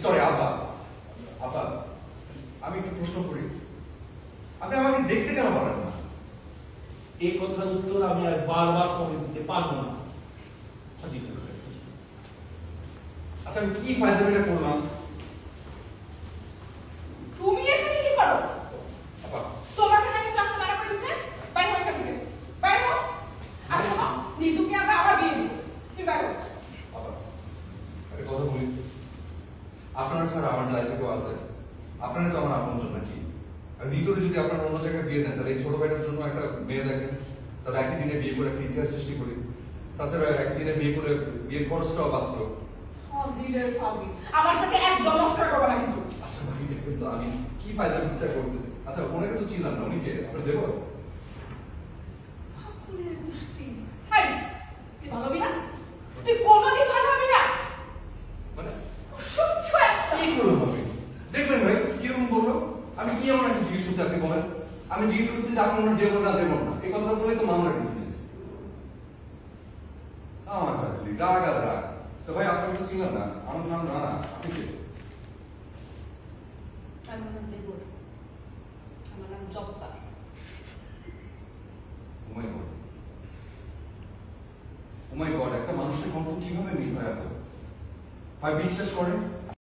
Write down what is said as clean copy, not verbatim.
Sorry আপা, আপা আমি একটু প্রশ্ন করি, আপনি আমাকে দেখতে কেন পারেন না? এই কথার উত্তর আমি আর বারবার করে দিতে পারবো না। আচ্ছা আমি কি ফাইজলামিটা করলাম? তুমি এখানে কি করো? আপা তোমাকে নাকি ক্লাস মারা করেছে? বাইরে হও এখান থেকে, বাইরে হও। আর শোনো, নিতুকে আমরা আবার বিয়ে দিব, তুমি বাইরে হও। আপা একটা কথা বলি, আপনারা ছাড়া আমার লাইফে কেউ আছে? আপনারা তো আমার আপনজন নাকি? আর নিতরে যদি আপনারা অন্য জায়গায় বিয়ে দেন, তাহলে এই ছোট ভাইটার জন্য একটা মেয়ে দেখেন, তাহলে একই দিনে বিয়ে করে একটা ইতিহাস সৃষ্টি করি। তাছাড়া একই দিনে বিয়ে করে বিয়ের খরচটাও বাঁচলো। ফাজিলের ফাজিল, আমার সাথে একদম নষ্ট করবে না কিন্তু। আচ্ছা ভাই দেখবেন তো আমি কি ফাইজলামিটা করতেছি। আচ্ছা ওনাকে তো চিনলাম না, উনি কে? আপনার দেবো? ফাকুলের গোষ্ঠী। হাই, তুই ভালো হবি না? তুই কোনোদিন ভালো হবি না। মানে অসহ্য একটা। কি করলাম আমি? দেখলেন ভাই কিরকম বললো? আমি কি এমন একটা জিজ্ঞেস করছি আপনি বলেন? আমি জিজ্ঞেস করছি যে আপনি ওনার দেবো না দেবো না, এই কথাটা বলেই তো মামলা ডিসমিস। আমার ভাই রাগ আর রাগ। তো ভাই আপনাকে তো চিনলাম না, আমার নাম রানা, আপনি কে? আমার নাম দেবর, আমার নাম জব্বার। ও মাই গড, একটা মানুষের কণ্ঠ কিভাবে মিল হয় এত? ভাই বিশ্বাস করেন